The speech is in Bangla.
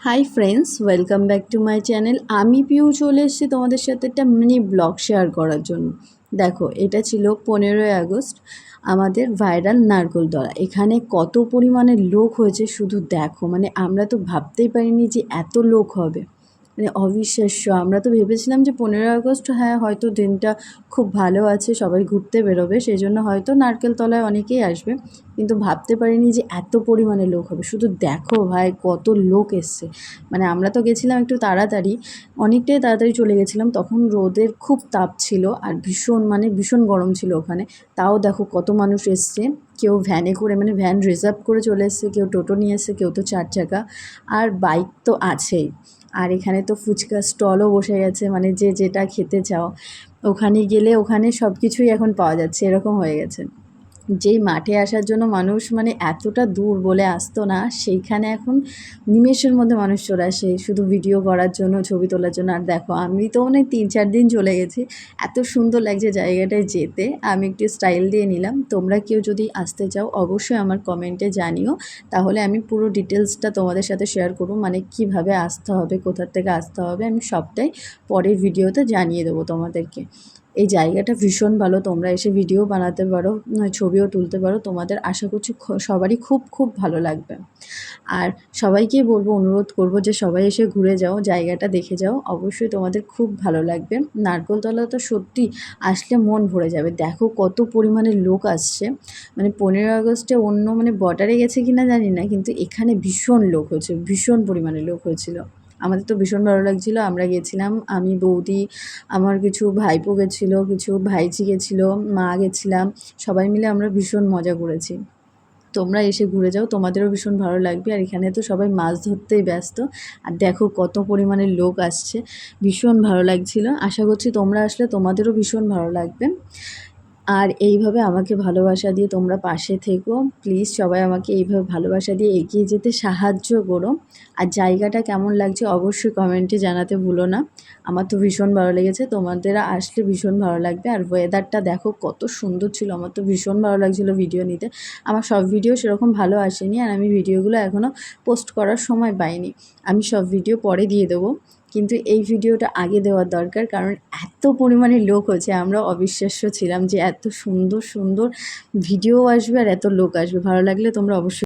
Hi friends, welcome back to my channel. আমি পিউ চলে এসেছি তোমাদের সাথে একটা মিনি ব্লগ শেয়ার করার জন্য। দেখো, এটা ছিল 15ই আগস্ট, আমাদের ভাইরাল নারকোলতলা। এখানে কত পরিমাণে লোক হয়েছে শুধু দেখো, মানে আমরা তো ভাবতেই পারিনি যে এত লোক হবে, মানে অবিশ্বাস্য। আমরা তো ভেবেছিলাম যে 15ই আগস্ট, হ্যাঁ হয়তো দিনটা খুব ভালো আছে, সবাই ঘুরতে বেরোবে, সেই জন্য হয়তো নারকেলতলায় অনেকেই আসবে, কিন্তু ভাবতে পারিনি যে এত পরিমাণে লোক হবে। শুধু দেখো ভাই, কত লোক এসছে। মানে আমরা তো গেছিলাম একটু তাড়াতাড়ি, অনেকটাই তাড়াতাড়ি চলে গেছিলাম, তখন রোদের খুব তাপ ছিল আর ভীষণ মানে ভীষণ গরম ছিল ওখানে। তাও দেখো কত মানুষ এসছে, কেউ ভ্যানে করে মানে ভ্যান রিজার্ভ করে চলে এসছে, কেউ টোটো নিয়ে এসছে, কেউ তো 4 চাকা, আর বাইক তো আছেই। আর এখানে তো ফুচকা স্টলও বসে গেছে, মানে যে যেটা খেতে চাও ওখানে গেলে ওখানে সব কিছুই এখন পাওয়া যাচ্ছে, এরকম হয়ে গেছে। যেই মাঠে আসার জন্য মানুষ মানে এতটা দূর বলে আসতো না, সেইখানে এখন নিমেষের মধ্যে মানুষ চলে আসে শুধু ভিডিও করার জন্য, ছবি তোলার জন্য। আর দেখো, আমি তো মানে 3-4 দিন চলে গেছি, এত সুন্দর লাগছে জায়গাটায় যেতে, আমি একটু স্টাইল দিয়ে নিলাম। তোমরা কেউ যদি আসতে চাও অবশ্যই আমার কমেন্টে জানিও, তাহলে আমি পুরো ডিটেলসটা তোমাদের সাথে শেয়ার করব, মানে কিভাবে আসতে হবে, কোথার থেকে আসতে হবে, আমি সবটাই পরের ভিডিওতে জানিয়ে দেবো তোমাদেরকে। এই জায়গাটা ভীষণ ভালো, তোমরা এসে ভিডিও বানাতে পারো, ছবিও তুলতে পারো, তোমাদের আশা করছি সবারই খুব খুব ভালো লাগবে। আর সবাইকেই বলবো, অনুরোধ করব যে সবাই এসে ঘুরে যাও, জায়গাটা দেখে যাও, অবশ্যই তোমাদের খুব ভালো লাগবে। নারকেলতলা তো সত্যি আসলে মন ভরে যাবে। দেখো কত পরিমাণে লোক আসছে, মানে 15ই আগস্টে অন্য মানে বর্ডারে গেছে কিনা জানি না, কিন্তু এখানে ভীষণ লোক হয়েছে, ভীষণ পরিমাণে লোক হয়েছিল। আমাদের তো ভীষণ ভালো লাগছিলো, আমরা গেছিলাম, আমি, বৌদি, আমার কিছু ভাইপো গেছিলো, কিছু ভাইঝি গেছিলো, মা গেছিলাম, সবাই মিলে আমরা ভীষণ মজা করেছি। তোমরা এসে ঘুরে যাও, তোমাদেরও ভীষণ ভালো লাগবে। আর এখানে তো সবাই মাছ ধরতেই ব্যস্ত, আর দেখো কত পরিমাণে লোক আসছে, ভীষণ ভালো লাগছিল। আশা করছি তোমরা আসলে তোমাদেরও ভীষণ ভালো লাগবে। আর এইভাবে আমাকে ভালোবাসা দিয়ে তোমরা পাশে থেকো, প্লিজ সবাই আমাকে এইভাবে ভালোবাসা দিয়ে এগিয়ে যেতে সাহায্য করো। আর জায়গাটা কেমন লাগছে অবশ্যই কমেন্টে জানাতে ভুলো না। আমার তো ভীষণ ভালো লেগেছে, তোমাদের আসলে ভীষণ ভালো লাগবে। আর ওয়েদারটা দেখো কত সুন্দর ছিল, আমার তো ভীষণ ভালো লাগছিলো ভিডিও নিতে। আমার সব ভিডিও সেরকম ভালো আসেনি, আর আমি ভিডিওগুলো এখনও পোস্ট করার সময় পাইনি, আমি সব ভিডিও পরে দিয়ে দেবো, কিন্তু এই ভিডিওটা আগে দেওয়ার দরকার, কারণ এত পরিমাণে লোক হয়েছে, আমরা অবিশ্বাস্য ছিলাম যে এত সুন্দর সুন্দর ভিডিও আসবে আর এত লোক আসবে। ভালো লাগলে তোমরা অবশ্যই